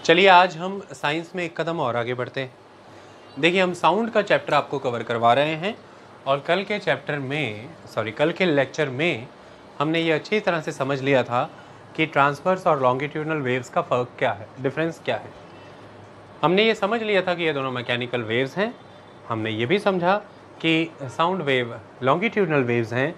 चलिए आज हम साइंस में एक कदम और आगे बढ़ते हैं। देखिए हम साउंड का चैप्टर आपको कवर करवा रहे हैं और कल के लेक्चर में हमने ये अच्छी तरह से समझ लिया था कि ट्रांसवर्स और लॉन्गिट्यूडनल वेव्स का फ़र्क क्या है, डिफरेंस क्या है। हमने ये समझ लिया था कि ये दोनों मैकेनिकल वेव्स हैं। हमने ये भी समझा कि साउंड वेव लॉन्गिट्यूडनल वेव्स हैं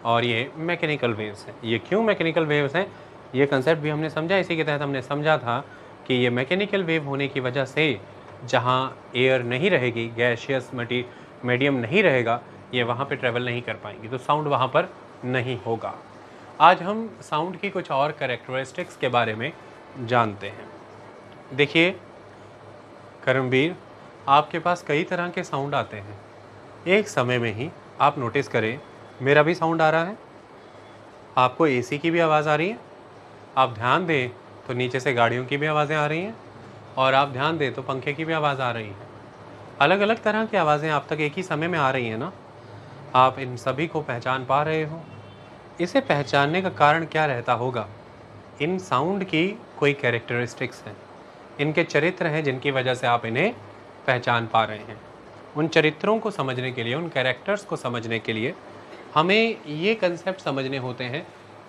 और ये मैकेनिकल वेव्स हैं। ये क्यों मैकेनिकल वेव्स हैं, ये कंसेप्ट भी हमने समझा। इसी के तहत हमने समझा था कि ये मैकेनिकल वेव होने की वजह से जहाँ एयर नहीं रहेगी, गैशियस मीडियम नहीं रहेगा, ये वहाँ पे ट्रैवल नहीं कर पाएंगी, तो साउंड वहाँ पर नहीं होगा। आज हम साउंड की कुछ और कैरेक्टरिस्टिक्स के बारे में जानते हैं। देखिए करमवीर, आपके पास कई तरह के साउंड आते हैं। एक समय में ही आप नोटिस करें, मेरा भी साउंड आ रहा है, आपको एसी की भी आवाज़ आ रही है, आप ध्यान दें तो नीचे से गाड़ियों की भी आवाज़ें आ रही हैं और आप ध्यान दें तो पंखे की भी आवाज़ आ रही है। अलग अलग तरह की आवाज़ें आप तक एक ही समय में आ रही हैं ना। आप इन सभी को पहचान पा रहे हो। इसे पहचानने का कारण क्या रहता होगा? इन साउंड की कोई कैरेक्टरिस्टिक्स हैं, इनके चरित्र हैं जिनकी वजह से आप इन्हें पहचान पा रहे हैं। उन चरित्रों को समझने के लिए, उन कैरेक्टर्स को समझने के लिए हमें ये कंसेप्ट समझने होते हैं: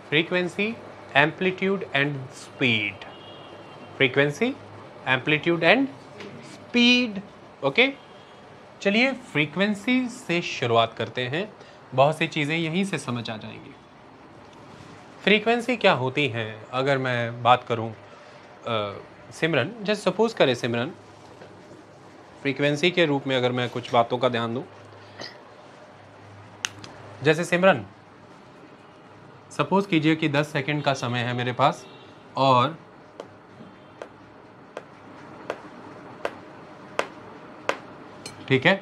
frequency, amplitude and speed. Frequency, amplitude and speed. Okay, चलिए फ्रीक्वेंसी से शुरुआत करते हैं। बहुत सी चीज़ें यहीं से समझ आ जाएंगी। फ्रीक्वेंसी क्या होती है? अगर मैं बात करूं सिमरन, जैसे सपोज करें सिमरन, फ्रीक्वेंसी के रूप में अगर मैं कुछ बातों का ध्यान दूं, जैसे सिमरन सपोज कीजिए कि 10 सेकंड का समय है मेरे पास और ठीक है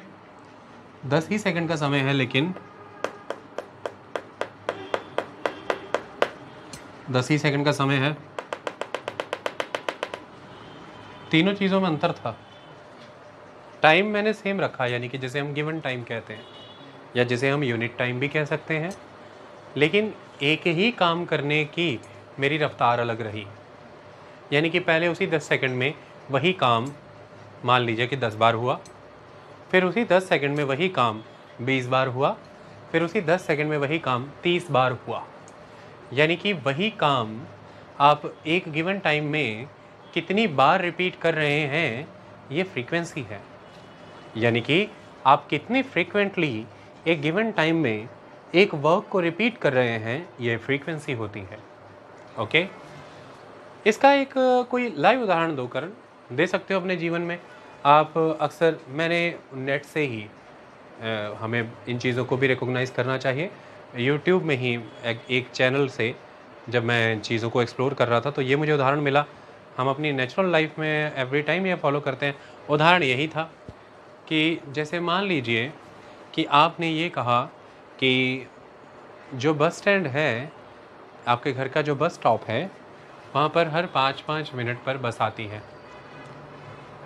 10 ही सेकंड का समय है, लेकिन 10 ही सेकंड का समय है। तीनों चीज़ों में अंतर था। टाइम मैंने सेम रखा, यानी कि जिसे हम गिवन टाइम कहते हैं या जिसे हम यूनिट टाइम भी कह सकते हैं, लेकिन एक ही काम करने की मेरी रफ्तार अलग रही। यानी कि पहले उसी 10 सेकंड में वही काम मान लीजिए कि 10 बार हुआ, फिर उसी 10 सेकंड में वही काम 20 बार हुआ, फिर उसी 10 सेकंड में वही काम 30 बार हुआ। यानी कि वही काम आप एक गिवन टाइम में कितनी बार रिपीट कर रहे हैं, ये फ्रीक्वेंसी है। यानी कि आप कितनी फ्रीक्वेंटली एक गिवन टाइम में एक वर्क को रिपीट कर रहे हैं, ये फ्रीक्वेंसी होती है। ओके, इसका एक कोई लाइव उदाहरण दो करण, दे सकते हो अपने जीवन में। आप अक्सर, मैंने नेट से ही हमें इन चीज़ों को भी रिकॉग्नाइज़ करना चाहिए। यूट्यूब में ही एक चैनल से जब मैं इन चीज़ों को एक्सप्लोर कर रहा था तो ये मुझे उदाहरण मिला। हम अपनी नेचुरल लाइफ में एवरी टाइम ये फॉलो करते हैं। उदाहरण यही था कि जैसे मान लीजिए कि आपने ये कहा कि जो बस स्टैंड है, आपके घर का जो बस स्टॉप है, वहाँ पर हर 5-5 मिनट पर बस आती है।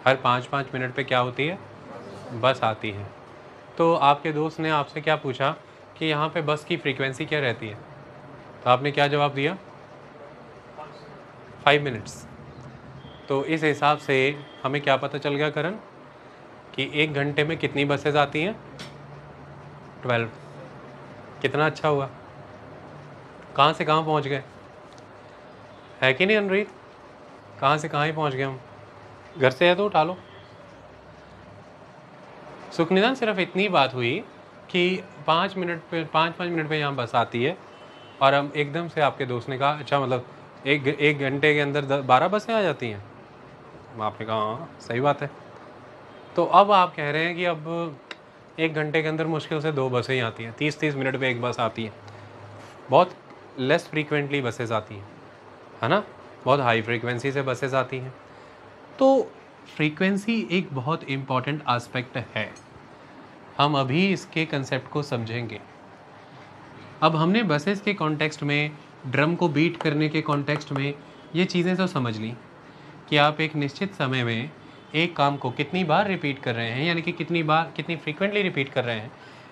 हर 5-5 मिनट पे क्या होती है? बस आती है। तो आपके दोस्त ने आपसे क्या पूछा कि यहाँ पे बस की फ्रीक्वेंसी क्या रहती है? तो आपने क्या जवाब दिया? 5 मिनट्स। तो इस हिसाब से हमें क्या पता चल गया करण कि 1 घंटे में कितनी बसेज आती हैं? 12। कितना अच्छा हुआ, कहाँ से कहाँ पहुँच गए, है कि नहीं अनरीत? कहाँ से कहाँ ही पहुँच गए हम। घर से है तो उठा लो। सुखनिदान सिर्फ इतनी बात हुई कि 5 मिनट पे यहाँ बस आती है और हम एकदम से आपके दोस्त ने कहा अच्छा, मतलब एक घंटे के अंदर 12 बसें आ जाती हैं। आपने कहा हाँ सही बात है। तो अब आप कह रहे हैं कि अब 1 घंटे के अंदर मुश्किल से 2 बसें ही आती हैं, 30-30 मिनट पे एक बस आती है। बहुत लेस फ्रीक्वेंटली बसेज आती हैं, है ना? बहुत हाई फ्रीक्वेंसी से बसेज आती हैं। तो फ्रीक्वेंसी एक बहुत इम्पॉर्टेंट एस्पेक्ट है। हम अभी इसके कंसेप्ट को समझेंगे। अब हमने बसेस के कॉन्टेक्स्ट में, ड्रम को बीट करने के कॉन्टेक्स्ट में ये चीज़ें तो समझ ली कि आप एक निश्चित समय में एक काम को कितनी बार रिपीट कर रहे हैं, यानी कि कितनी फ्रीक्वेंटली रिपीट कर रहे हैं,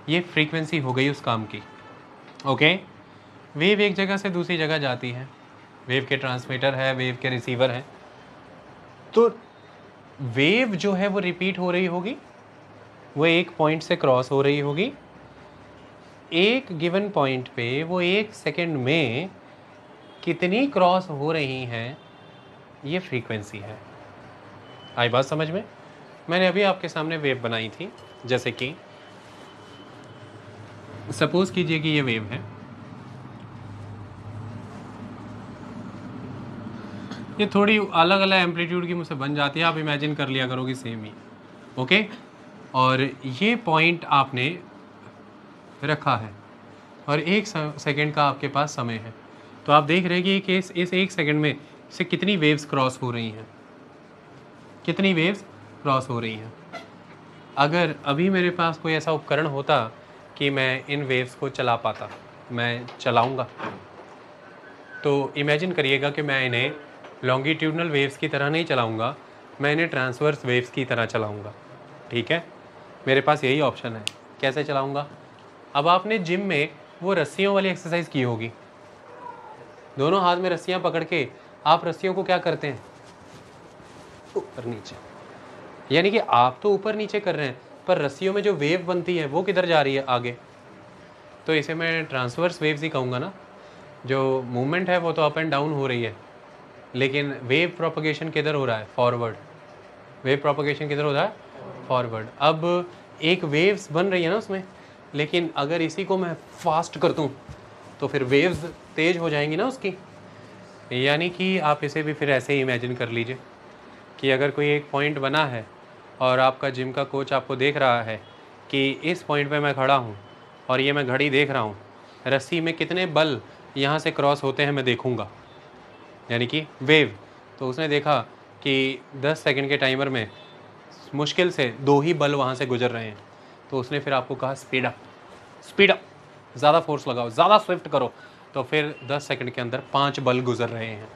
ये फ्रीक्वेंसी हो गई उस काम की। ओके, वेव एक जगह से दूसरी जगह जाती है, वेव के ट्रांसमीटर है, वेव के रिसीवर हैं। तो वेव जो है वो रिपीट हो रही होगी, वो एक पॉइंट से क्रॉस हो रही होगी, एक गिवन पॉइंट पे वो एक सेकंड में कितनी क्रॉस हो रही हैं, ये फ्रीक्वेंसी है। आई बात समझ में? मैंने अभी आपके सामने वेव बनाई थी, जैसे कि सपोज कीजिए कि ये वेव है, ये थोड़ी अलग अलग एम्पलीट्यूड की मुझसे बन जाती है, आप इमेजिन कर लिया करोगे सेम ही, ओके। और ये पॉइंट आपने रखा है और एक सेकंड का आपके पास समय है, तो आप देख रहे हैं कि इस एक सेकंड में से कितनी वेव्स क्रॉस हो रही हैं, कितनी वेव्स क्रॉस हो रही हैं। अगर अभी मेरे पास कोई ऐसा उपकरण होता कि मैं इन वेव्स को चला पाता, मैं चलाऊंगा, तो इमेजिन करिएगा कि मैं इन्हें लॉन्गिट्यूडनल वेव्स की तरह नहीं चलाऊंगा, मैं इन्हें ट्रांसवर्स वेव्स की तरह चलाऊंगा। ठीक है, मेरे पास यही ऑप्शन है। कैसे चलाऊंगा? अब आपने जिम में वो रस्सियों वाली एक्सरसाइज की होगी, दोनों हाथ में रस्सियां पकड़ के आप रस्सियों को क्या करते हैं, ऊपर नीचे, यानी कि आप तो ऊपर नीचे कर रहे हैं, पर रस्सियों में जो वेव बनती है वो किधर जा रही है, आगे। तो इसे मैं ट्रांसवर्स वेव्स ही कहूँगा ना। जो मूवमेंट है वो तो अप एंड डाउन हो रही है, लेकिन वेव प्रोपगेशन किधर हो रहा है, फॉरवर्ड। वेव प्रोपगेशन किधर हो रहा है, फॉरवर्ड। अब एक वेव्स बन रही है ना उसमें, लेकिन अगर इसी को मैं फास्ट कर दूँ तो फिर वेव्स तेज हो जाएंगी ना उसकी। यानी कि आप इसे भी फिर ऐसे ही इमेजिन कर लीजिए कि अगर कोई एक पॉइंट बना है और आपका जिम का कोच आपको देख रहा है कि इस पॉइंट पे मैं खड़ा हूँ और ये मैं घड़ी देख रहा हूँ, रस्सी में कितने बल यहाँ से क्रॉस होते हैं मैं देखूँगा, यानी कि वेव। तो उसने देखा कि 10 सेकंड के टाइमर में मुश्किल से 2 ही बल वहाँ से गुजर रहे हैं, तो उसने फिर आपको कहा स्पीड अप, स्पीड अप, ज़्यादा फोर्स लगाओ, ज़्यादा स्विफ्ट करो। तो फिर 10 सेकंड के अंदर 5 बल गुजर रहे हैं।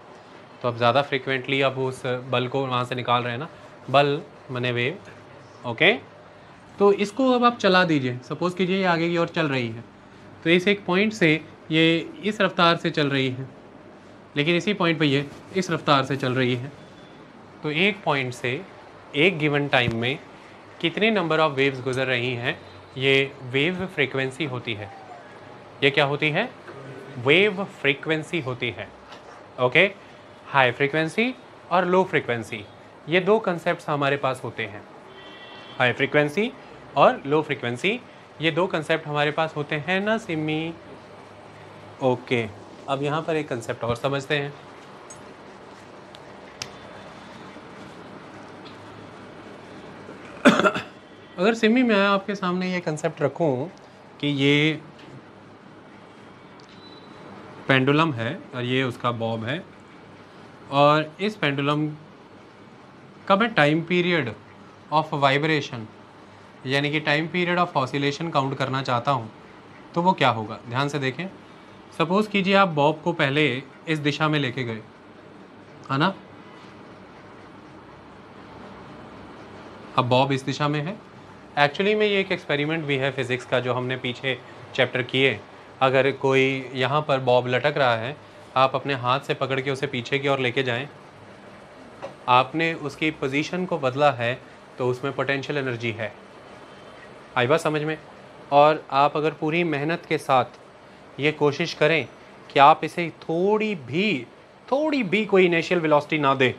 तो अब ज़्यादा फ्रिक्वेंटली अब उस बल को वहाँ से निकाल रहे हैं ना, बल मने वेव, ओके। तो इसको अब आप चला दीजिए, सपोज़ कीजिए ये आगे की ओर चल रही है, तो इस एक पॉइंट से ये इस रफ्तार से चल रही है, लेकिन इसी पॉइंट पे ये इस रफ्तार से चल रही है। तो एक पॉइंट से एक गिवन टाइम में कितने नंबर ऑफ वेव्स गुजर रही हैं, ये वेव फ्रीक्वेंसी होती है। ये क्या होती है? वेव फ्रीक्वेंसी होती है, ओके। हाई फ्रीक्वेंसी और लो फ्रीक्वेंसी, ये दो कंसेप्ट्स हमारे पास होते हैं। हाई फ्रीक्वेंसी और लो फ्रीक्वेंसी, ये दो कंसेप्ट हमारे पास होते हैं ना सिमी, ओके। अब यहाँ पर एक कंसेप्ट और समझते हैं। अगर सिमी मैं आपके सामने ये कंसेप्ट रखूं कि ये पेंडुलम है और ये उसका बॉब है, और इस पेंडुलम का मैं टाइम पीरियड ऑफ वाइब्रेशन यानी कि time period of oscillation count करना चाहता हूँ, तो वो क्या होगा? ध्यान से देखें। सपोज़ कीजिए आप बॉब को पहले इस दिशा में लेके गए, है ना, अब बॉब इस दिशा में है। एक्चुअली में ये एक एक्सपेरिमेंट भी है फिज़िक्स का जो हमने पीछे चैप्टर किए। अगर कोई यहाँ पर बॉब लटक रहा है, आप अपने हाथ से पकड़ के उसे पीछे की ओर लेके जाएं, आपने उसकी पोजीशन को बदला है तो उसमें पोटेंशियल एनर्जी है। आई बात समझ में? और आप अगर पूरी मेहनत के साथ ये कोशिश करें कि आप इसे थोड़ी भी कोई इनिशियल वेलोसिटी ना दें,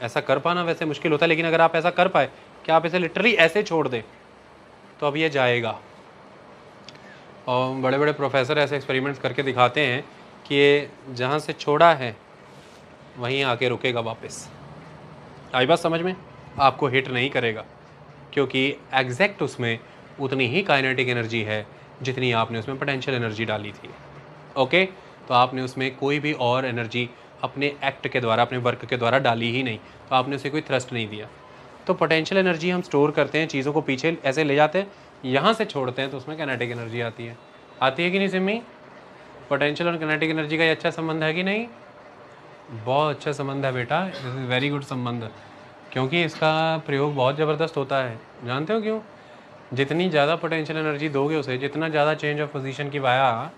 ऐसा कर पाना वैसे मुश्किल होता है, लेकिन अगर आप ऐसा कर पाए कि आप इसे लिटरली ऐसे छोड़ दें, तो अब ये जाएगा। और बड़े बड़े प्रोफेसर ऐसे एक्सपेरिमेंट्स करके दिखाते हैं कि ये जहाँ से छोड़ा है वहीं आके रुकेगा वापस। आई बात समझ में? आपको हिट नहीं करेगा, क्योंकि एग्जैक्ट उसमें उतनी ही काइनेटिक एनर्जी है जितनी आपने उसमें पोटेंशियल एनर्जी डाली थी, ओके। तो आपने उसमें कोई भी और एनर्जी अपने एक्ट के द्वारा, अपने वर्क के द्वारा डाली ही नहीं, तो आपने उसे कोई थ्रस्ट नहीं दिया। तो पोटेंशियल एनर्जी हम स्टोर करते हैं, चीज़ों को पीछे ऐसे ले जाते हैं, यहाँ से छोड़ते हैं, तो उसमें काइनेटिक एनर्जी आती है कि नहीं सिमी? पोटेंशियल और काइनेटिक एनर्जी का ये अच्छा संबंध है कि नहीं? बहुत अच्छा संबंध है बेटा, दिस इज़ वेरी गुड संबंध, क्योंकि इसका प्रयोग बहुत ज़बरदस्त होता है। जानते हो क्यों? जितनी ज़्यादा पोटेंशियल एनर्जी दोगे उसे, जितना ज़्यादा चेंज ऑफ पोजीशन की वाया,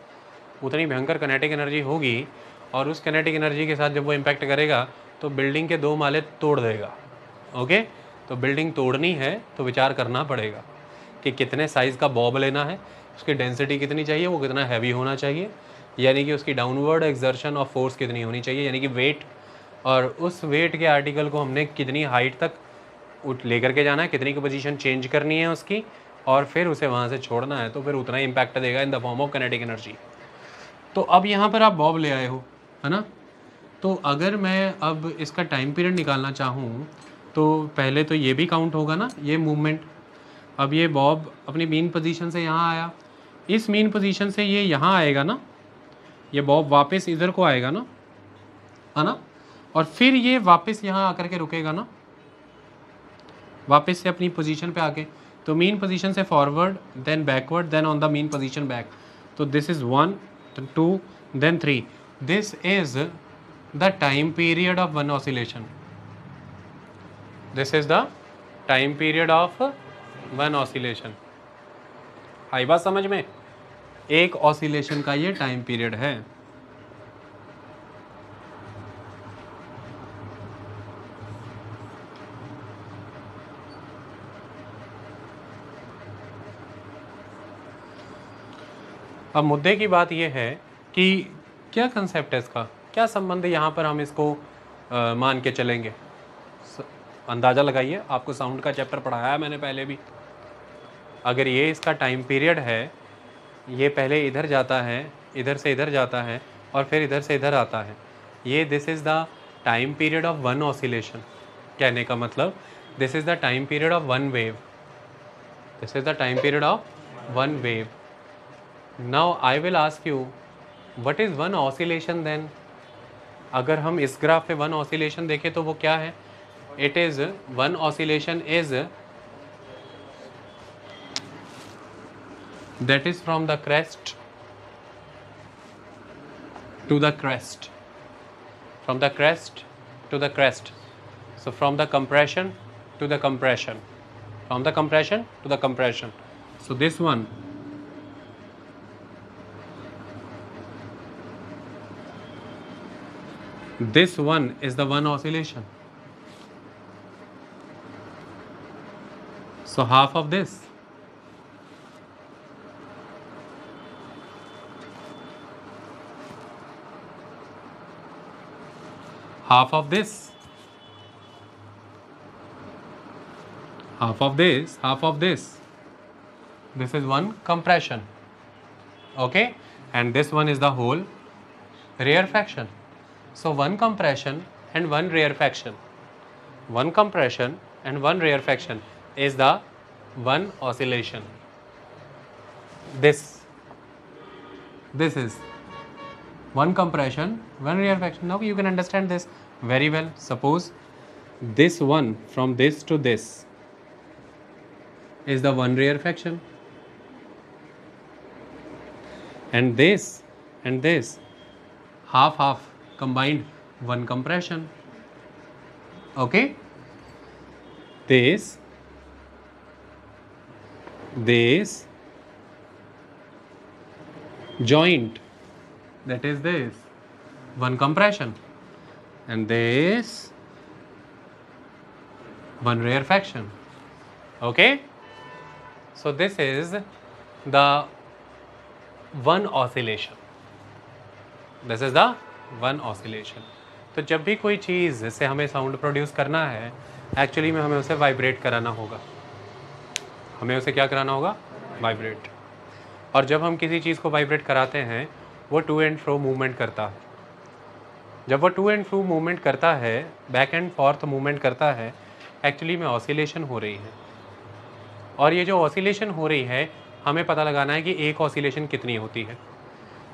उतनी भयंकर काइनेटिक एनर्जी होगी, और उस काइनेटिक एनर्जी के साथ जब वो इम्पैक्ट करेगा तो बिल्डिंग के 2 माले तोड़ देगा। ओके, तो बिल्डिंग तोड़नी है तो विचार करना पड़ेगा कि कितने साइज़ का बॉब लेना है, उसकी डेंसिटी कितनी चाहिए, वो कितना हैवी होना चाहिए, यानी कि उसकी डाउनवर्ड एक्सर्शन ऑफ फोर्स कितनी होनी चाहिए, यानी कि वेट, और उस वेट के आर्टिकल को हमने कितनी हाइट तक लेकर के जाना है, कितनी की पोजीशन चेंज करनी है उसकी, और फिर उसे वहाँ से छोड़ना है, तो फिर उतना ही इम्पैक्ट देगा in the form of kinetic energy. तो अब यहाँ पर आप बॉब ले आए हो, है ना। तो अगर मैं अब इसका टाइम पीरियड निकालना चाहूँ तो पहले तो ये भी काउंट होगा ना, ये मूवमेंट। अब ये बॉब अपनी मीन पोजीशन से यहाँ आया, इस मीन पोजीशन से ये यहाँ आएगा ना, ये बॉब वापस इधर को आएगा ना, है ना, और फिर ये वापस यहाँ आकर के रुकेगा ना, वापस से अपनी पोजीशन पे आके। तो मीन पोजीशन से forward, then backward, then on the mean position back. तो this is 1, 2, then 3। This is the time period of one oscillation. This is the time period of one oscillation. आई बात समझ में? एक ऑसिलेशन का ये time period है। अब मुद्दे की बात यह है कि क्या कंसेप्ट है इसका, क्या संबंध है, यहाँ पर हम इसको मान के चलेंगे। अंदाज़ा लगाइए, आपको साउंड का चैप्टर पढ़ाया है मैंने पहले भी। अगर ये इसका टाइम पीरियड है, ये पहले इधर जाता है, इधर से इधर जाता है, और फिर इधर से इधर आता है, ये this is the time period of one oscillation. कहने का मतलब this is the time period of one wave, this is the time period of one wave. Now I will ask you what is one oscillation then. अगर हम इस graph पे one oscillation देखें तो वो क्या है? It is, one oscillation is that is from the crest to the crest, from the crest to the crest. So from the compression to the compression, from the compression to the compression. So this one, this one is the one oscillation. So half of this, half of this, half of this, half of this, this is one compression. Okay, and this one is the whole rarefaction. So one compression and one rarefaction, one compression and one rarefaction is the one oscillation. This is one compression, one rarefaction. Now you can understand this very well. Suppose this one from this to this is the one rarefaction, and this and this half combined, one compression. Okay, this joint, that is this, one compression, and this one rarefaction. Okay, so this is the one oscillation, this is the one oscillation. तो जब भी कोई चीज़ से हमें sound produce करना है, actually में हमें उसे वाइब्रेट कराना होगा, हमें उसे क्या कराना होगा? वाइब्रेट। और जब हम किसी चीज़ को वाइब्रेट कराते हैं, वो टू एंड फ्रो मूवमेंट करता है। जब वो टू एंड फ्रो मूवमेंट करता है, बैक एंड फॉर्थ मूवमेंट करता है, एक्चुअली में ऑसिलेशन हो रही है। और ये जो ऑसिलेशन हो रही है, हमें पता लगाना है कि एक ऑसिलेशन कितनी होती है।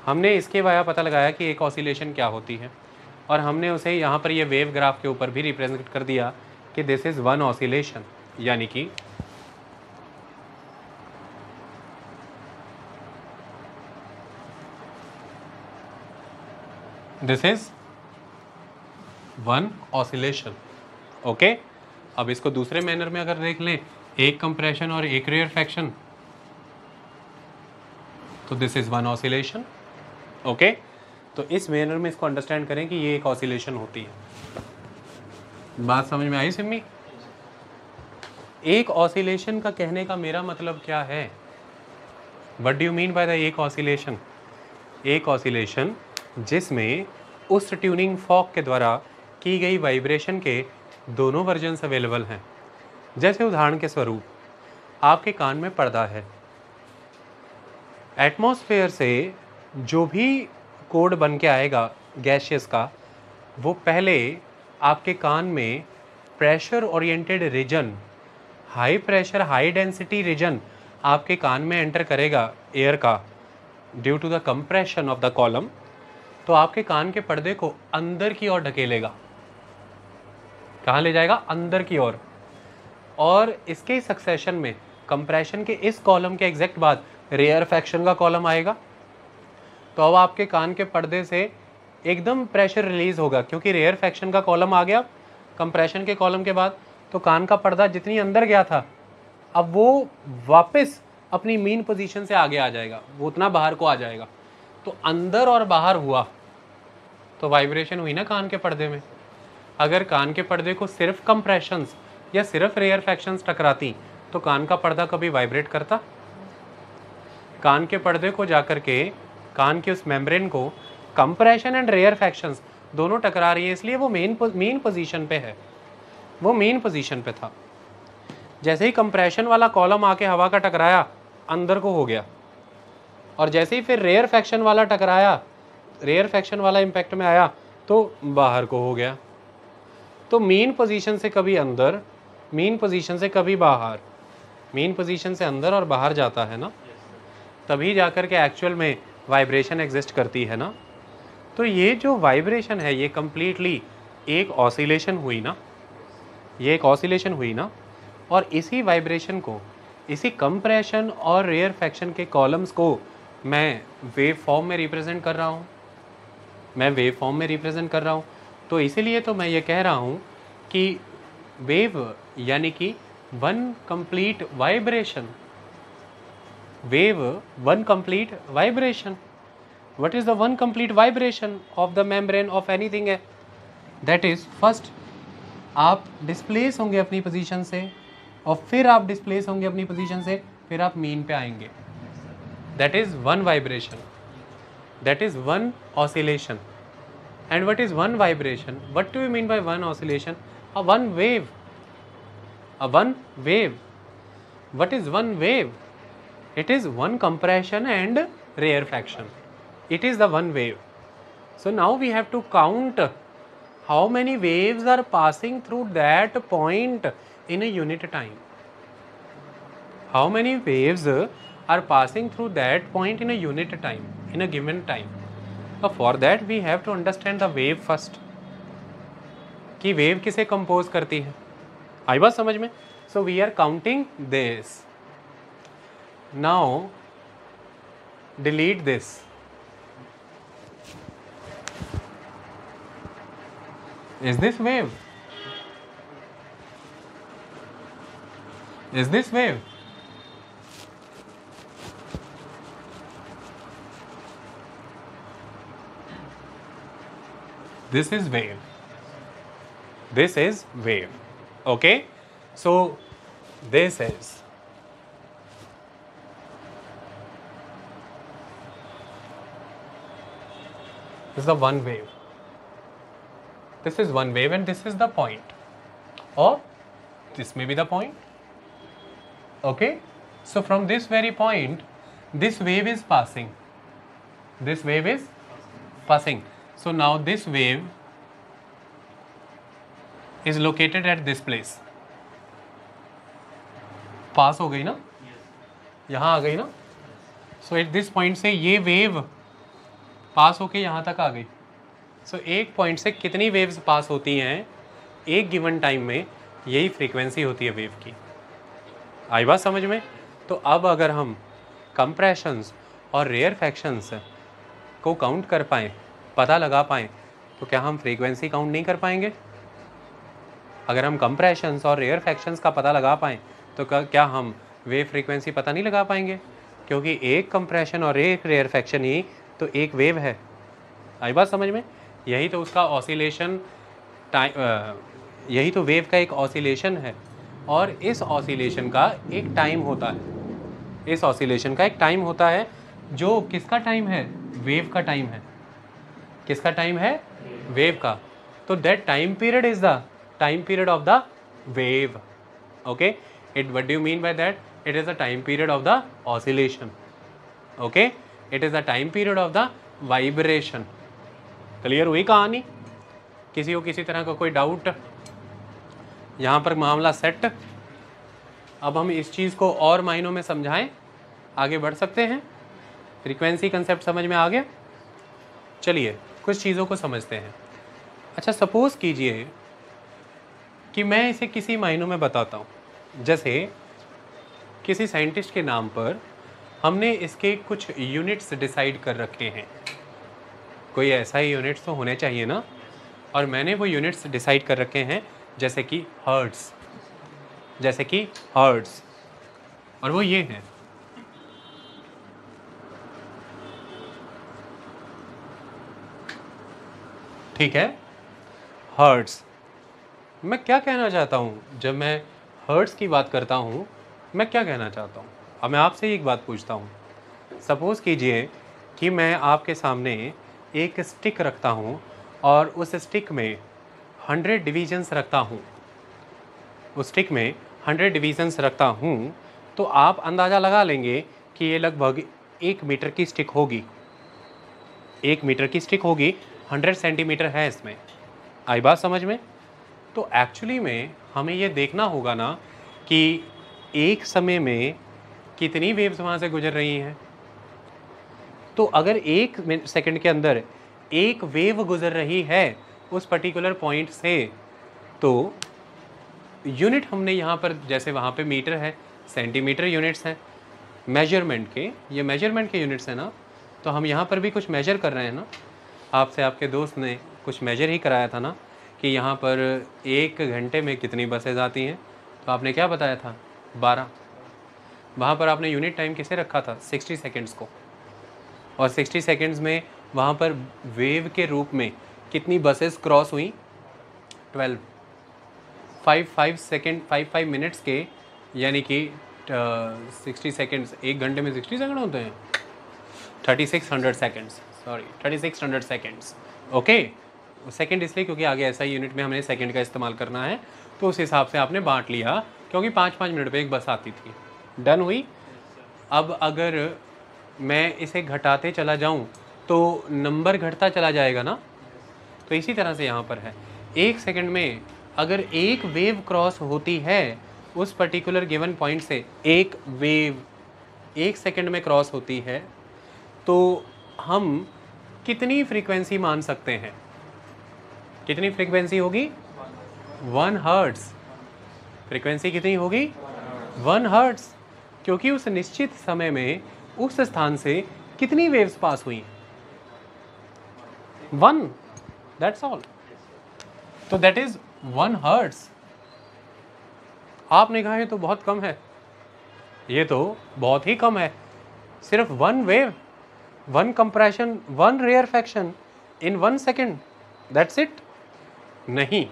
हमने इसके वाया पता लगाया कि एक ऑसिलेशन क्या होती है, और हमने उसे यहाँ पर ये वेव ग्राफ के ऊपर भी रिप्रेजेंट कर दिया कि दिस इज़ वन ऑसिलेशन, यानी कि this is one oscillation. Okay, अब इसको दूसरे मैनर में अगर देख लें, एक कंप्रेशन और एक रेयरफैक्शन, तो this is one oscillation. Okay, तो इस मैनर में इसको अंडरस्टैंड करें कि ये एक ऑसिलेशन होती है। बात समझ में आई सिम्मी? एक ऑसिलेशन का कहने का मेरा मतलब क्या है? What do you mean by the एक ऑसिलेशन? एक ऑसिलेशन जिसमें उस ट्यूनिंग फॉर्क के द्वारा की गई वाइब्रेशन के दोनों वर्जन्स अवेलेबल हैं। जैसे उदाहरण के स्वरूप आपके कान में पर्दा है, एटमॉस्फेयर से जो भी कोड बन के आएगा गैसियस का, वो पहले आपके कान में pressure oriented region, high pressure high density region आपके कान में एंटर करेगा एयर का, due to the compression of the column. तो आपके कान के पर्दे को अंदर की ओर ढकेलेगा। कहाँ ले जाएगा? अंदर की ओर। और इसके सक्सेशन में कंप्रेशन के इस कॉलम के एग्जैक्ट बाद रेयरफैक्शन का कॉलम आएगा। तो अब आपके कान के पर्दे से एकदम प्रेशर रिलीज होगा, क्योंकि रेयरफैक्शन का कॉलम आ गया कंप्रेशन के कॉलम के बाद। तो कान का पर्दा जितनी अंदर गया था, अब वो वापस अपनी मीन पोजीशन से आगे आ जाएगा, वो उतना बाहर को आ जाएगा। तो अंदर और बाहर हुआ तो वाइब्रेशन हुई ना कान के पर्दे में। अगर कान के पर्दे को सिर्फ कंप्रेशंस या सिर्फ रेयरफैक्शंस टकराती तो कान का पर्दा कभी वाइब्रेट करता? कान के पर्दे को जाकर के कान के उस मेम्ब्रेन को कंप्रेशन एंड रेयरफैक्शंस दोनों टकरा रही है, इसलिए वो मेन पोजीशन पे है, वो मेन पोजीशन पे था। जैसे ही कंप्रेशन वाला कॉलम आके हवा का टकराया, अंदर को हो गया, और जैसे ही फिर रेयरफैक्शन वाला टकराया, रेयरफैक्शन वाला इम्पैक्ट में आया तो बाहर को हो गया। तो मेन पोजीशन से कभी अंदर, मेन पोजीशन से कभी बाहर, मेन पोजीशन से अंदर और बाहर जाता है ना, तभी जाकर के एक्चुअल में वाइब्रेशन एग्जिस्ट करती है ना। तो ये जो वाइब्रेशन है ये कम्प्लीटली एक ऑसिलेशन हुई ना, ये एक ऑसिलेशन हुई ना। और इसी वाइब्रेशन को, इसी कंप्रेशन और रेयरफैक्शन के कॉलम्स को मैं वेव फॉर्म में रिप्रेजेंट कर रहा हूँ, मैं वेव फॉर्म में रिप्रेजेंट कर रहा हूँ। तो इसीलिए तो मैं ये कह रहा हूँ कि वेव यानी कि one complete vibration, wave one complete vibration. What is the one complete vibration of the membrane of anything है? दैट इज फर्स्ट आप डिस्प्लेस होंगे अपनी पोजीशन से, और फिर आप डिस्प्लेस होंगे अपनी पोजीशन से, फिर आप मीन पे आएंगे। That is one vibration, that is one oscillation. And what is one vibration? What do you mean by one oscillation? A one wave. A one wave. What is one wave? It is one compression and rarefaction. It is the one wave. So now we have to count how many waves are passing through that point in a unit time. How many waves are passing through that point in a unit time, in a given time. So for that we have to understand the wave first, कि wave किसे compose करती है। आई बात समझ में? So we are counting this. Now delete this. Is this wave? Is this wave? This is wave. This is wave. Okay? So this is the one wave. This is one wave and this is the point. Or this may be the point. Okay? So from this very point, this wave is passing. This wave is passing. So now this wave is located at this place. पास हो गई ना, यहाँ आ गई ना। So at this point से ये wave पास होके यहाँ तक आ गई। So एक पॉइंट से कितनी वेव्स पास होती हैं एक गिवन टाइम में, यही फ्रीक्वेंसी होती है वेव की। आई बात समझ में? तो अब अगर हम कंप्रेशंस और रेयरफैक्शंस को काउंट कर पाएँ, पता लगा पाएँ, तो क्या हम फ्रीक्वेंसी काउंट नहीं कर पाएंगे? अगर हम कंप्रेशंस और रेयरफैक्शंस का पता लगा पाएँ तो क्या हम वेव फ्रीक्वेंसी पता नहीं लगा पाएंगे? क्योंकि एक कंप्रेशन और एक रेयरफैक्शन ही तो एक वेव है। आई बात समझ में? यही तो उसका ऑसिलेशन टाइम, यही तो वेव का एक ऑसिलेशन है, और इस ऑसिलेशन का एक टाइम होता है, इस ऑसिलेशन का एक टाइम होता है जो किसका टाइम है? वेव का टाइम है। किसका टाइम है? वेव का। तो that time period is the time period of the wave. Okay, it what do you mean by that? It is the time period of the oscillation. Okay, it is the time period of the vibration. Clear हुई कहानी? किसी को किसी तरह का कोई doubt? यहाँ पर मामला सेट। अब हम इस चीज़ को और मायनों में समझाएं, आगे बढ़ सकते हैं। फ्रीक्वेंसी कंसेप्ट समझ में आ गया? चलिए कुछ चीज़ों को समझते हैं। अच्छा, सपोज कीजिए कि मैं इसे किसी मायनों में बताता हूँ। जैसे किसी साइंटिस्ट के नाम पर हमने इसके कुछ यूनिट्स डिसाइड कर रखे हैं। कोई ऐसा ही यूनिट्स तो होने चाहिए ना, और मैंने वो यूनिट्स डिसाइड कर रखे हैं, जैसे कि हर्ट्स, जैसे कि हर्ट्स, और वो ये हैं। ठीक है, हर्ट्स। मैं क्या कहना चाहता हूँ जब मैं हर्ट्स की बात करता हूँ? मैं क्या कहना चाहता हूँ? अब मैं आपसे एक बात पूछता हूँ। सपोज़ कीजिए कि मैं आपके सामने एक स्टिक रखता हूँ और उस स्टिक में 100 डिवीजन्स रखता हूँ, उस स्टिक में 100 डिवीजन्स रखता हूँ, तो आप अंदाज़ा लगा लेंगे कि ये लगभग 1 मीटर की स्टिक होगी। 1 मीटर की स्टिक होगी, 100 सेंटीमीटर है इसमें। आई बात समझ में? तो एक्चुअली में हमें ये देखना होगा ना कि एक समय में कितनी वेव्स वहाँ से गुजर रही हैं। तो अगर 1 सेकंड के अंदर एक वेव गुजर रही है उस पर्टिकुलर पॉइंट से, तो यूनिट हमने यहाँ पर, जैसे वहाँ पे मीटर है, सेंटीमीटर यूनिट्स हैं मेजरमेंट के, ये मेजरमेंट के यूनिट्स हैं ना, तो हम यहाँ पर भी कुछ मेजर कर रहे हैं ना। आपसे आपके दोस्त ने कुछ मेजर ही कराया था ना कि यहाँ पर 1 घंटे में कितनी बसेज आती हैं, तो आपने क्या बताया था? 12। वहाँ पर आपने यूनिट टाइम किसे रखा था? 60 सेकेंड्स को, और 60 सेकेंड्स में वहाँ पर वेव के रूप में कितनी बसेस क्रॉस हुई? 12। 5 मिनट्स के, यानी कि 60 सेकेंड्स, 1 घंटे में 60 सेकेंड होते हैं, 3600 seconds, sorry 3600 seconds. Okay, second इसलिए क्योंकि आगे ऐसा ही यूनिट में हमने सेकेंड का इस्तेमाल करना है, तो उस हिसाब से आपने बांट लिया, क्योंकि 5-5 मिनट पे एक बस आती थी। डन हुई? अब अगर मैं इसे घटाते चला जाऊं तो नंबर घटता चला जाएगा ना। तो इसी तरह से यहाँ पर है, 1 सेकंड में अगर एक वेव क्रॉस होती है उस पर्टिकुलर गिवन पॉइंट से, एक वेव 1 सेकंड में क्रॉस होती है, तो हम कितनी फ्रीक्वेंसी मान सकते हैं? कितनी फ्रीक्वेंसी होगी? 1 हर्ट्स। फ्रीक्वेंसी कितनी होगी? 1 हर्ट्स, क्योंकि उस निश्चित समय में उस स्थान से कितनी वेव्स पास हुई? 1, दैट्स ऑल। तो दैट इज 1 हर्ट्स। आपने कहा ये तो बहुत कम है, ये तो बहुत ही कम है। सिर्फ 1 wave, 1 compression, 1 rarefaction in 1 second, that's it. नहीं,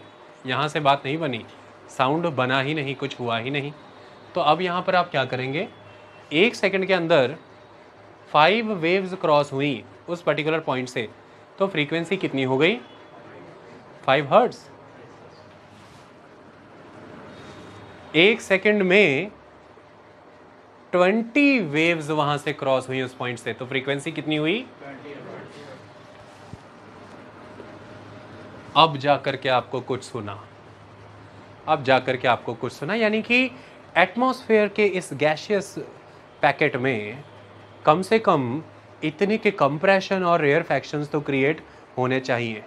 यहाँ से बात नहीं बनी, साउंड बना ही नहीं, कुछ हुआ ही नहीं। तो अब यहाँ पर आप क्या करेंगे? 1 सेकंड के अंदर 5 वेव्स क्रॉस हुई उस पर्टिकुलर पॉइंट से, तो फ्रीक्वेंसी कितनी हो गई? 5 हर्ट्स। 1 सेकंड में 20 वेव्स वहां से क्रॉस हुई उस पॉइंट से, तो फ्रीक्वेंसी कितनी हुई? अब जाकर के आपको कुछ सुना, अब जाकर के आपको कुछ सुना, यानी कि एटमॉस्फेयर के इस गैशियस पैकेट में कम से कम इतने के कंप्रेशन और रेयरफैक्शंस तो क्रिएट होने चाहिए।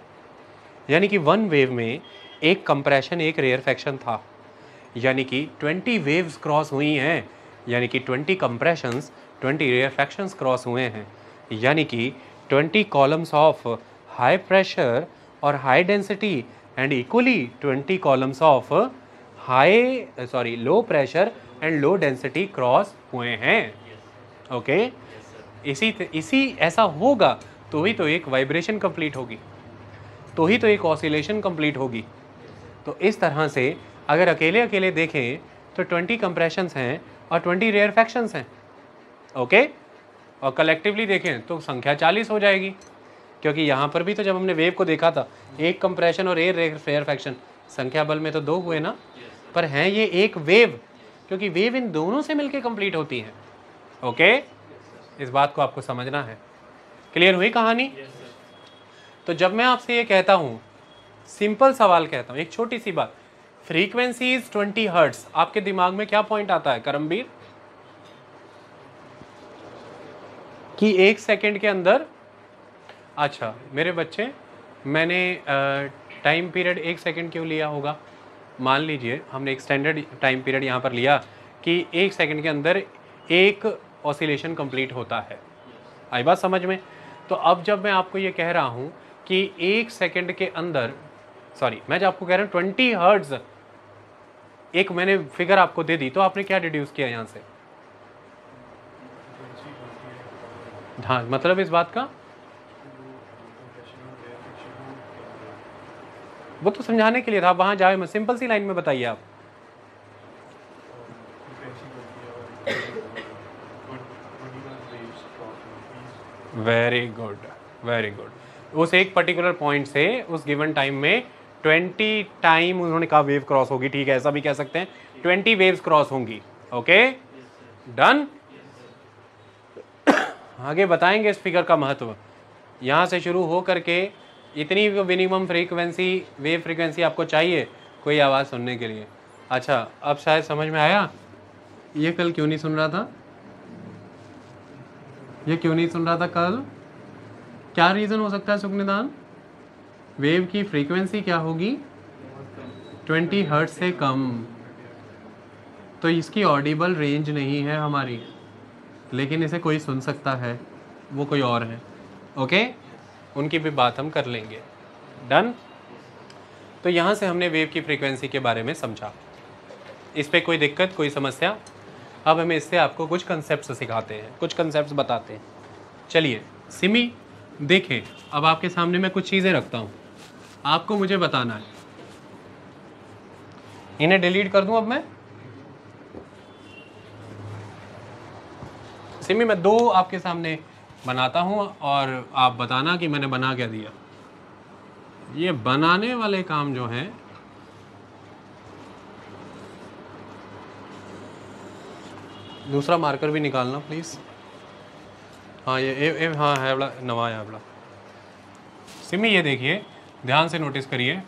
यानी कि 1 वेव में एक कंप्रेशन, एक रेयरफैक्शन था, यानी कि 20 वेव्स क्रॉस हुई हैं, यानी कि 20 कंप्रेशंस, 20 रेयरफैक्शंस क्रॉस हुए हैं, यानी कि 20 कॉलम्स ऑफ हाई प्रेशर और high density and equally 20 columns of low pressure and low density cross हुए हैं। ओके, इसी ऐसा होगा तो ही तो एक वाइब्रेशन कंप्लीट होगी, तो ही तो एक ऑसिलेशन कंप्लीट होगी, तो इस तरह से अगर अकेले अकेले देखें तो 20 कंप्रेशंस हैं और 20 रेयरफैक्शंस हैं, ओके। और कलेक्टिवली देखें तो संख्या 40 हो जाएगी, क्योंकि यहाँ पर भी तो जब हमने वेव को देखा था एक कंप्रेशन और एक रेयरफैक्शन, संख्या बल में तो 2 हुए ना, पर हैं ये एक वेव, क्योंकि वेव इन दोनों से मिलके कंप्लीट होती है, ओके। इस बात को आपको समझना है। क्लियर हुई कहानी? तो जब मैं आपसे ये कहता हूँ, सिंपल सवाल कहता हूँ, एक छोटी सी बात, फ्रीक्वेंसी इज 20 हर्ट्ज, आपके दिमाग में क्या पॉइंट आता है करमबीर? कि 1 सेकंड के अंदर, अच्छा मेरे बच्चे, मैंने टाइम पीरियड 1 सेकंड क्यों लिया होगा? मान लीजिए हमने एक स्टैंडर्ड टाइम पीरियड यहाँ पर लिया कि 1 सेकंड के अंदर एक ऑसिलेशन कंप्लीट होता है। आई बात समझ में? तो अब जब मैं आपको ये कह रहा हूँ कि 1 सेकंड के अंदर, सॉरी मैं जब आपको कह रहा हूँ 20 हर्ट्ज, एक मैंने फिगर आपको दे दी, तो आपने क्या डिड्यूस किया यहाँ से? हाँ, मतलब इस बात का वो तो समझाने के लिए था, वहां जाए, मैं सिंपल सी लाइन में बताइए आप। Very good, very good. उस एक पर्टिकुलर पॉइंट से उस गिवन टाइम में 20 टाइम उन्होंने कहा वेव क्रॉस होगी, ठीक है, ऐसा भी कह सकते हैं, 20 वेव्स क्रॉस होंगी, ओके डन। आगे बताएंगे इस फिगर का महत्व। यहाँ से शुरू हो करके इतनी मिनिमम फ्रीक्वेंसी, वेव फ्रीक्वेंसी आपको चाहिए कोई आवाज़ सुनने के लिए। अच्छा अब शायद समझ में आया, ये कल क्यों नहीं सुन रहा था, ये क्यों नहीं सुन रहा था कल? क्या रीज़न हो सकता है सुखनिदान? वेव की फ्रीक्वेंसी क्या होगी? 20 हर्ट्ज से कम, तो इसकी ऑडिबल रेंज नहीं है हमारी, लेकिन इसे कोई सुन सकता है, वो कोई और है, ओके। उनकी भी बात हम कर लेंगे, डन। तो यहाँ से हमने वेव की फ्रीक्वेंसी के बारे में समझा, इस पे कोई दिक्कत, कोई समस्या? अब हमें इससे आपको कुछ कंसेप्ट्स सिखाते हैं, कुछ कंसेप्ट्स बताते हैं। चलिए सिमी देखें, अब आपके सामने मैं कुछ चीज़ें रखता हूँ, आपको मुझे बताना है। इन्हें डिलीट कर दूँ अब मैं? सिमी मैं 2 आपके सामने बनाता हूँ और आप बताना कि मैंने बना क्या दिया। ये बनाने वाले काम जो हैं, दूसरा मार्कर भी निकालना प्लीज़। हाँ ये हाँ है बड़ा नवा है बड़ा। सिमी ये देखिए, ध्यान से नोटिस करिए,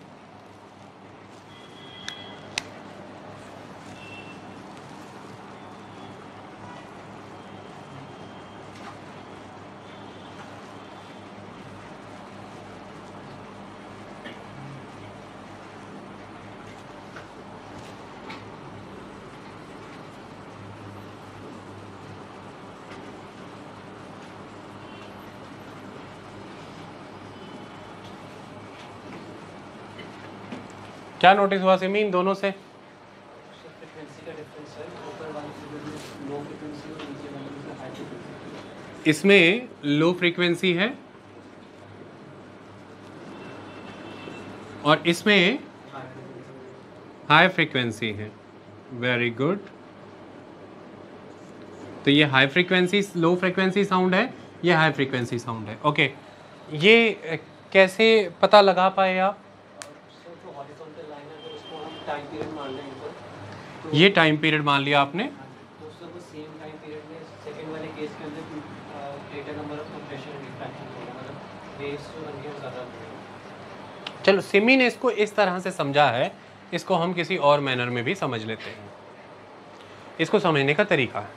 क्या नोटिस हुआ सिमी इन दोनों से? इसमें लो फ्रीक्वेंसी है और इसमें हाई फ्रीक्वेंसी है। Very good. तो ये high frequency, low frequency sound है, ये हाई फ्रीक्वेंसी साउंड है, ओके। ये कैसे पता लगा पाए आप? ये टाइम पीरियड मान लिया आपने, चलो सिमी ने इसको इस तरह से समझा है, इसको हम किसी और मैनर में भी समझ लेते हैं। इसको समझने का तरीका है,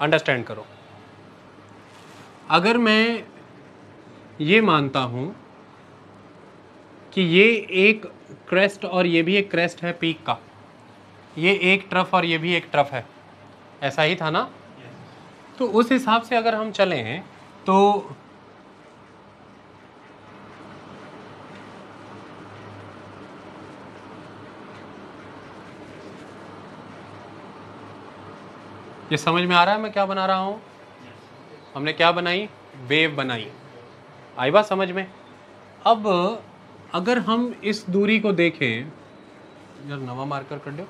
अंडरस्टैंड करो। अगर मैं ये मानता हूं कि ये एक क्रेस्ट और ये भी एक क्रेस्ट है पीक का, ये एक ट्रफ और ये भी एक ट्रफ है, ऐसा ही था ना? तो उस हिसाब से अगर हम चलें तो ये समझ में आ रहा है मैं क्या बना रहा हूँ? हमने क्या बनाई? वेव बनाई। आई बात समझ में? अब अगर हम इस दूरी को देखें यार नवा मार्कर कर दो।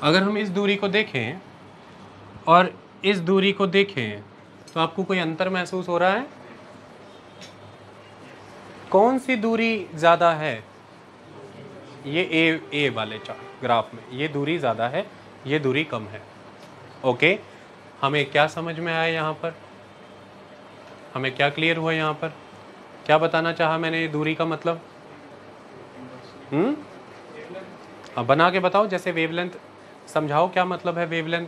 अगर हम इस दूरी को देखें और इस दूरी को देखें तो आपको कोई अंतर महसूस हो रहा है? कौन सी दूरी ज़्यादा है? ये ए वाले ग्राफ में ये दूरी ज़्यादा है, ये दूरी कम है। ओके, हमें क्या समझ में आया यहाँ पर? हमें क्या क्लियर हुआ यहाँ पर? क्या बताना चाहा मैंने दूरी का मतलब? अब बना के बताओ, जैसे वेवलेंथ समझाओ, क्या मतलब है वेवलेंथ?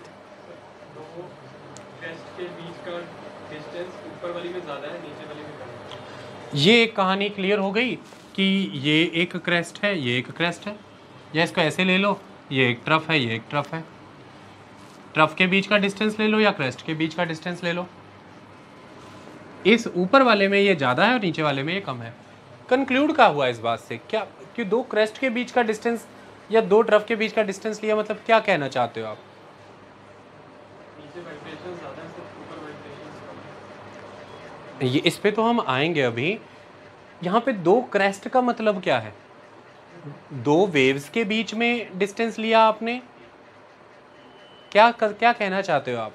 के बीच का डिस्टेंस ऊपर वाली में ज़्यादा है, नीचे वाली में कम है। ये एक कहानी क्लियर हो गई कि ये एक क्रेस्ट है, ये एक क्रेस्ट है, या इसको ऐसे ले लो, ये एक ट्रफ है, ये एक ट्रफ है। ट्रफ के बीच का डिस्टेंस ले लो या क्रेस्ट के बीच का डिस्टेंस ले लो। इस ऊपर वाले में ये ज़्यादा है और नीचे वाले में ये कम है। कंक्लूड क्या हुआ इस बात से? क्या कि दो क्रेस्ट के बीच का डिस्टेंस या दो ट्रफ के बीच का डिस्टेंस लिया, मतलब क्या कहना चाहते हो आप? नीचे वाइब्रेशन ज़्यादा है, ऊपर वाइब्रेशन कम है। ये इस पे तो हम आएंगे अभी। यहाँ पे दो क्रेस्ट का मतलब क्या है? दो वेव्स के बीच में डिस्टेंस लिया आपने, क्या कहना चाहते हो आप?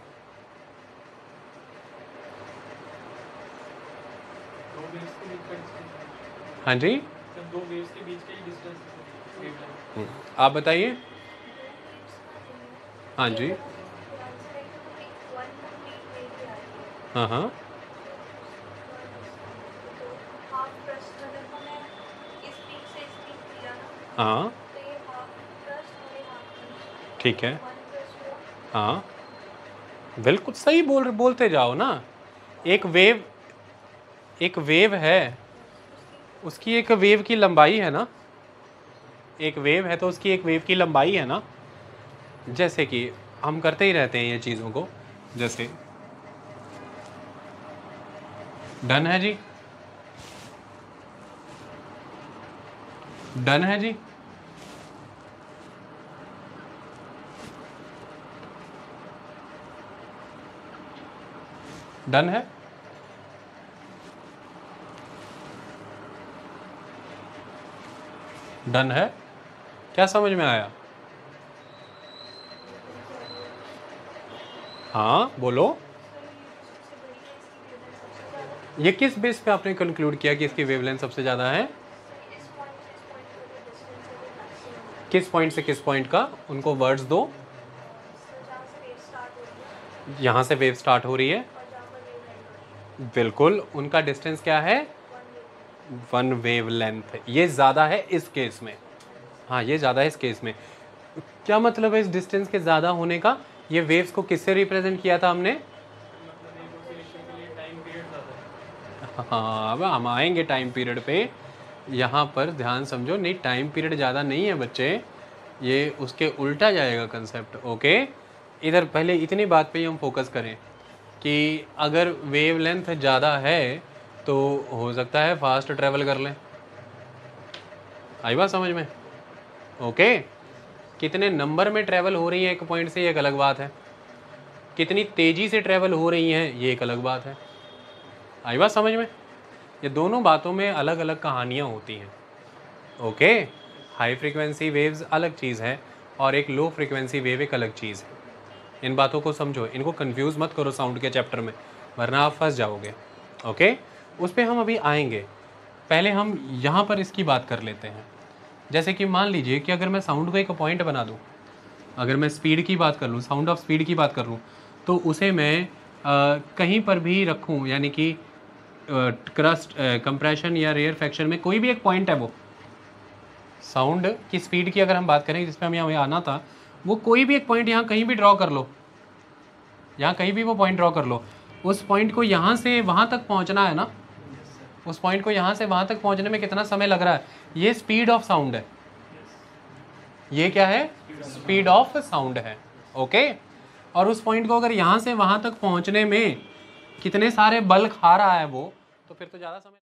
दो वेव्स के बीच का डिस्टेंस। हाँ जी, जब दो वेव्स के बीच का ही डिस्टेंस वेवलेंथ। आप बताइए। हाँ जी, हाँ हाँ, हाँ ठीक है, हाँ बिल्कुल सही बोलते जाओ ना। एक वेव है, उसकी एक वेव की लंबाई है ना। एक वेव है तो उसकी एक वेव की लंबाई है ना। जैसे कि हम करते ही रहते हैं ये चीज़ों को। जैसे डन है जी, डन है जी। डन है। डन है, क्या समझ में आया? हाँ बोलो। ये किस बेस पे आपने कंक्लूड किया कि इसकी वेवलेंथ सबसे ज़्यादा है? किस पॉइंट से किस पॉइंट का? उनको वर्ड्स दो। यहाँ से वेव स्टार्ट हो रही है, बिल्कुल। उनका डिस्टेंस क्या है? 1 वेवलेंथ। ये ज़्यादा है इस केस में। हाँ, ये ज़्यादा है इस केस में। क्या मतलब है इस डिस्टेंस के ज़्यादा होने का? ये वेव्स को किससे रिप्रेजेंट किया था हमने? हाँ, अब हम आएंगे टाइम पीरियड पे। यहाँ पर ध्यान समझो, नहीं टाइम पीरियड ज़्यादा नहीं है बच्चे, ये उसके उल्टा जाएगा कंसेप्ट। ओके, इधर पहले इतनी बात पे ही हम फोकस करें कि अगर वेवलेंथ ज़्यादा है तो हो सकता है फास्ट ट्रैवल कर लें। आई बात समझ में? ओके, कितने नंबर में ट्रैवल हो रही है एक पॉइंट से, ये एक अलग बात है। कितनी तेज़ी से ट्रैवल हो रही हैं, ये एक अलग बात है। आई बात समझ में? ये दोनों बातों में अलग अलग कहानियाँ होती हैं। ओके, हाई फ्रीक्वेंसी वेव्स अलग चीज़ है और एक लो फ्रीक्वेंसी वेव एक अलग चीज़ है। इन बातों को समझो, इनको कंफ्यूज मत करो साउंड के चैप्टर में, वरना आप फंस जाओगे। ओके, उस पर हम अभी आएंगे। पहले हम यहाँ पर इसकी बात कर लेते हैं। जैसे कि मान लीजिए कि अगर मैं साउंड को एक पॉइंट बना दूँ, अगर मैं स्पीड की बात कर लूँ, साउंड ऑफ स्पीड की बात कर लूँ, तो उसे मैं कहीं पर भी रखूँ, यानी कि क्रस्ट कंप्रेशन या रेयर फैक्शन में कोई भी एक पॉइंट है, वो साउंड की स्पीड की अगर हम बात करें जिस पे हम यहाँ आना था, वो कोई भी एक पॉइंट यहाँ कहीं भी ड्रॉ कर लो, यहाँ कहीं भी वो पॉइंट ड्रॉ कर लो। उस पॉइंट को यहाँ से वहाँ तक पहुँचना है ना, उस पॉइंट को यहाँ से वहाँ तक पहुँचने में कितना समय लग रहा है? ये स्पीड ऑफ साउंड है। ये क्या है? स्पीड ऑफ साउंड है। ओके, और उस पॉइंट को अगर यहाँ से वहाँ तक पहुँचने में कितने सारे बल खा रहा है वो, तो फिर तो ज़्यादा समय